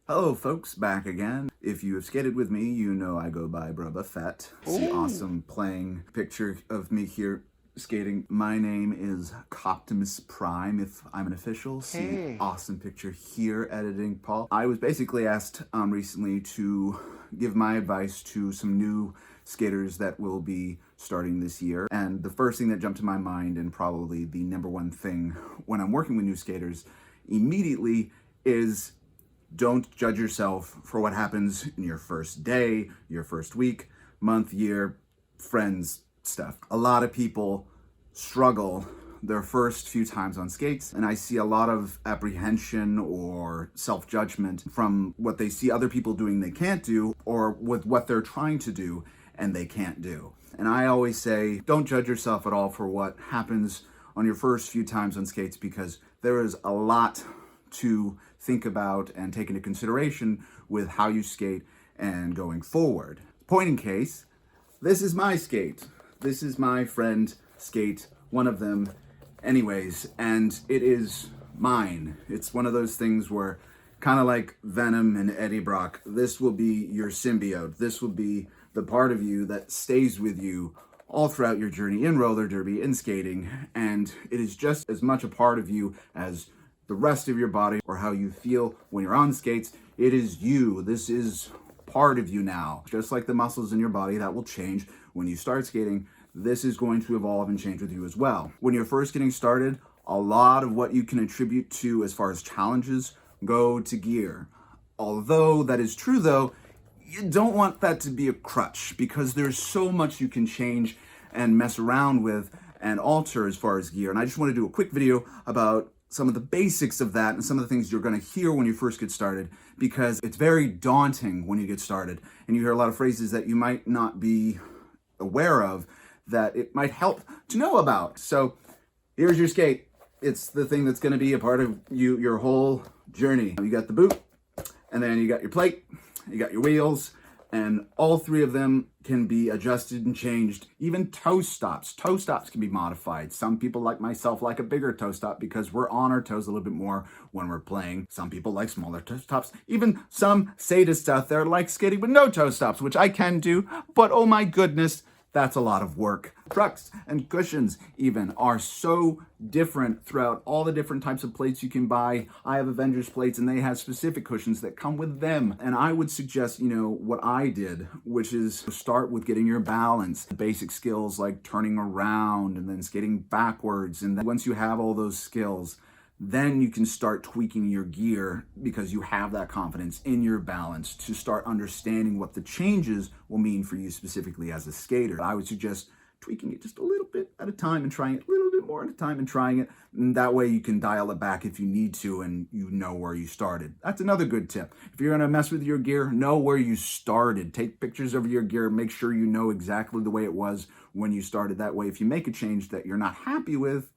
Hello folks, back again. If you have skated with me, you know I go by Brubba Fett. See awesome playing picture of me here skating. My name is Coptimus Prime, if I'm an official. See awesome picture here, editing Paul. I was basically asked recently to give my advice to some new skaters that will be starting this year. And the first thing that jumped to my mind, and probably the number one thing when I'm working with new skaters immediately, is don't judge yourself for what happens in your first day, your first week, month, year, friends, stuff. A lot of people struggle their first few times on skates, and I see a lot of apprehension or self-judgment from what they see other people doing they can't do, or with what they're trying to do and they can't do. And I always say, don't judge yourself at all for what happens on your first few times on skates, because there is a lot to think about and take into consideration with how you skate and going forward. Point in case, this is my skate. This is my friend skate, one of them anyways, and it is mine. It's one of those things where, kind of like Venom and Eddie Brock, this will be your symbiote. This will be the part of you that stays with you all throughout your journey in roller derby, in skating, and it is just as much a part of you as the rest of your body or how you feel when you're on skates. It is you. This is part of you now. Just like the muscles in your body that will change when you start skating, this is going to evolve and change with you as well. When you're first getting started, a lot of what you can attribute to as far as challenges go to gear. Although that is true though, you don't want that to be a crutch, because there's so much you can change and mess around with and alter as far as gear. And I just want to do a quick video about some of the basics of that and some of the things you're going to hear when you first get started, because it's very daunting when you get started and you hear a lot of phrases that you might not be aware of that it might help to know about. So here's your skate. It's the thing that's going to be a part of you your whole journey. You got the boot, and then you got your plate, you got your wheels, and all three of them can be adjusted and changed. Even toe stops. Toe stops can be modified. Some people, like myself, like a bigger toe stop because we're on our toes a little bit more when we're playing. Some people like smaller toe stops. Even some sadists out there like skating with no toe stops, which I can do, but oh my goodness, that's a lot of work. Trucks and cushions even are so different throughout all the different types of plates you can buy. I have Avengers plates and they have specific cushions that come with them. And I would suggest, what I did, which is start with getting your balance, basic skills like turning around and then skating backwards. And then once you have all those skills, then you can start tweaking your gear, because you have that confidence in your balance to start understanding what the changes will mean for you specifically as a skater. I would suggest tweaking it just a little bit at a time and trying it a little bit more at a time and trying it. And that way you can dial it back if you need to and you know where you started. That's another good tip. If you're gonna mess with your gear, know where you started. Take pictures of your gear, make sure you know exactly the way it was when you started. That way, if you make a change that you're not happy with,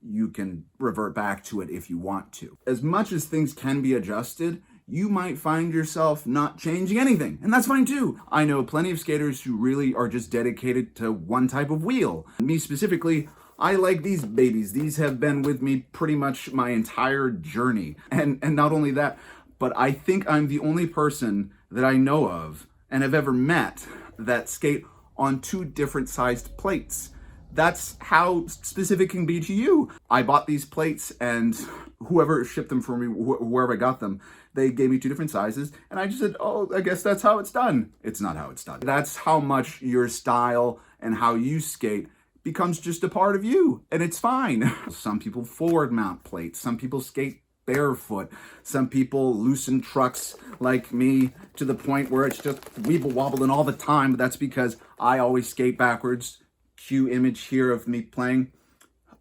you can revert back to it if you want to. As much as things can be adjusted, you might find yourself not changing anything, and that's fine too. I know plenty of skaters who really are just dedicated to one type of wheel. Me specifically, I like these babies. These have been with me pretty much my entire journey. And not only that, but I think I'm the only person that I know of and have ever met that skate on two different sized plates. That's how specific it can be to you. I bought these plates, and whoever shipped them for me, wherever I got them, they gave me two different sizes, and I just said, oh, I guess that's how it's done. It's not how it's done. That's how much your style and how you skate becomes just a part of you, and it's fine. Some people forward mount plates. Some people skate barefoot. Some people loosen trucks like me to the point where it's just weeble wobbling all the time, but that's because I always skate backwards. Cue image here of me playing.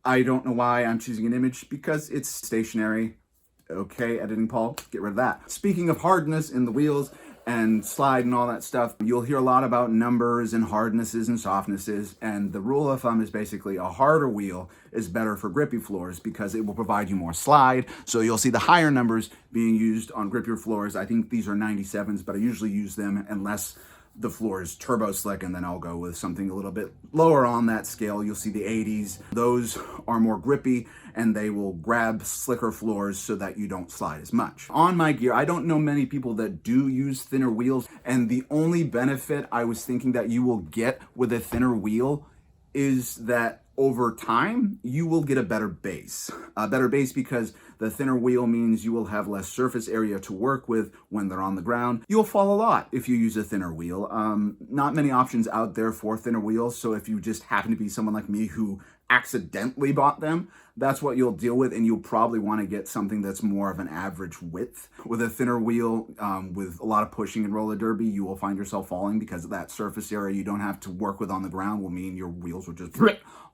I don't know why I'm choosing an image, because it's stationary. Okay, editing Paul, get rid of that. Speaking of hardness in the wheels and slide and all that stuff, you'll hear a lot about numbers and hardnesses and softnesses, and the rule of thumb is basically a harder wheel is better for grippy floors because it will provide you more slide. So you'll see the higher numbers being used on grippier floors. I think these are 97s, but I usually use them unless the floor is turbo slick, and then I'll go with something a little bit lower on that scale. You'll see the 80s. Those are more grippy and they will grab slicker floors so that you don't slide as much. On my gear, I don't know many people that do use thinner wheels, and the only benefit I was thinking that you will get with a thinner wheel is that over time, you will get a better base. A better base because the thinner wheel means you will have less surface area to work with when they're on the ground. You'll fall a lot if you use a thinner wheel. Not many options out there for thinner wheels, so if you just happen to be someone like me who accidentally bought them, that's what you'll deal with, and you'll probably want to get something that's more of an average width. With a thinner wheel, with a lot of pushing in roller derby, you will find yourself falling because of that surface area you don't have to work with on the ground will mean your wheels will just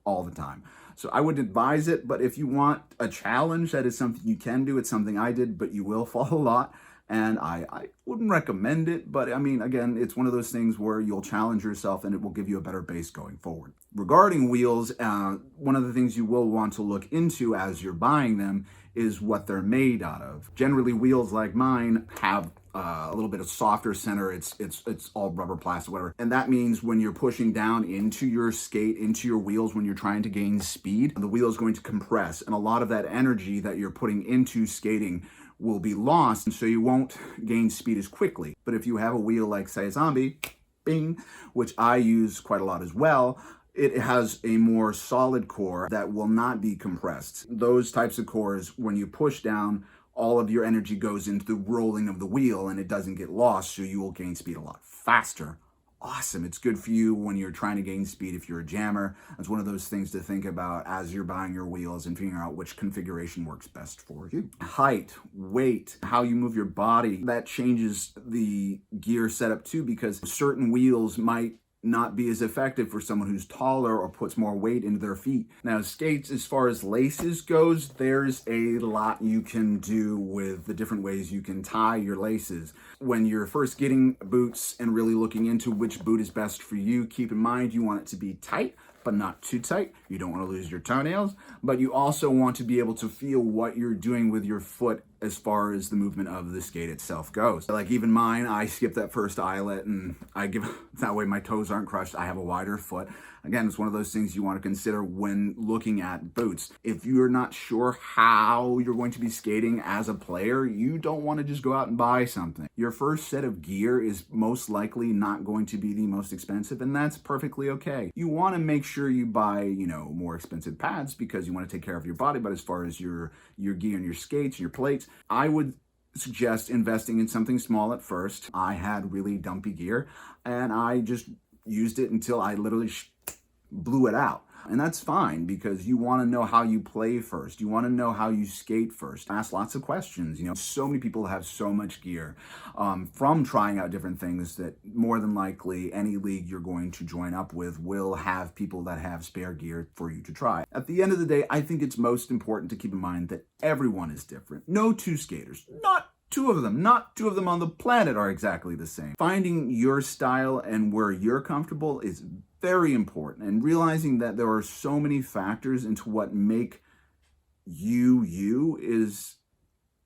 all the time. So I wouldn't advise it, but if you want a challenge, that is something you can do. It's something I did, but you will fall a lot. And I wouldn't recommend it, but I mean, again, it's one of those things where you'll challenge yourself and it will give you a better base going forward. Regarding wheels, one of the things you will want to look into as you're buying them is what they're made out of. Generally, wheels like mine have a little bit of softer center. It's all rubber, plastic, whatever. And that means when you're pushing down into your skate, into your wheels, when you're trying to gain speed, the wheel is going to compress. And a lot of that energy that you're putting into skating will be lost, and so you won't gain speed as quickly. But if you have a wheel like, say, a Zombie, bing, which I use quite a lot as well, it has a more solid core that will not be compressed. Those types of cores, when you push down, all of your energy goes into the rolling of the wheel and it doesn't get lost, so you will gain speed a lot faster. Awesome. It's good for you when you're trying to gain speed if you're a jammer. It's one of those things to think about as you're buying your wheels and figuring out which configuration works best for you. Height, weight, how you move your body, that changes the gear setup too, because certain wheels might not be as effective for someone who's taller or puts more weight into their feet. Now, skates, as far as laces goes, there's a lot you can do with the different ways you can tie your laces. When you're first getting boots and really looking into which boot is best for you, keep in mind you want it to be tight, but not too tight. You don't want to lose your toenails, but you also want to be able to feel what you're doing with your foot as far as the movement of the skate itself goes. Like even mine, I skip that first eyelet and that way my toes aren't crushed. I have a wider foot. Again, it's one of those things you want to consider when looking at boots. If you're not sure how you're going to be skating as a player, you don't want to just go out and buy something. Your first set of gear is most likely not going to be the most expensive, and that's perfectly okay. You want to make sure you buy, more expensive pads because you want to take care of your body, but as far as your gear and your skates and your plates, I would suggest investing in something small at first. I had really dumpy gear, and I just used it until I literally blew it out. And that's fine because you want to know how you play first. You want to know how you skate first. Ask lots of questions. So many people have so much gear from trying out different things that more than likely any league you're going to join up with will have people that have spare gear for you to try. At the end of the day, I think it's most important to keep in mind that everyone is different. No two skaters, not two of them on the planet are exactly the same. Finding your style and where you're comfortable is very important, and realizing that there are so many factors into what make you is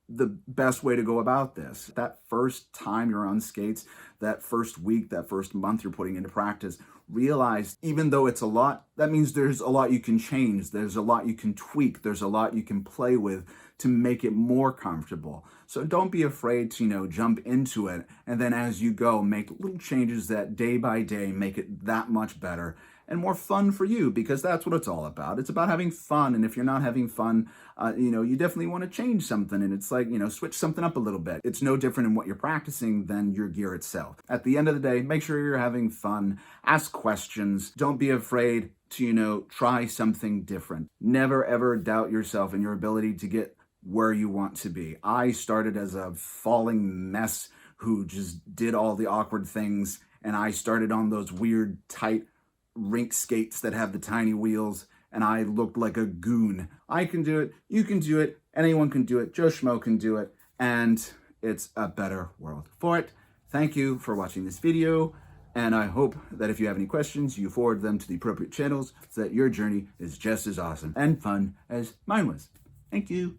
the best way to go about this. That first time you're on skates, that first week, that first month you're putting into practice, realize even though it's a lot, that means there's a lot you can change, there's a lot you can tweak, there's a lot you can play with to make it more comfortable. So don't be afraid to, jump into it, and then as you go, make little changes that day by day make it that much better and more fun for you, because that's what it's all about. It's about having fun, and if you're not having fun, you definitely want to change something, and it's like, switch something up a little bit. It's no different in what you're practicing than your gear itself. At the end of the day, make sure you're having fun, ask questions, don't be afraid to, try something different. Never ever doubt yourself and your ability to get where you want to be. I started as a falling mess who just did all the awkward things, and I started on those weird, tight rink skates that have the tiny wheels, and I looked like a goon. I can do it, you can do it, anyone can do it, Joe Schmo can do it, and it's a better world for it. Thank you for watching this video, and I hope that if you have any questions, you forward them to the appropriate channels so that your journey is just as awesome and fun as mine was. Thank you.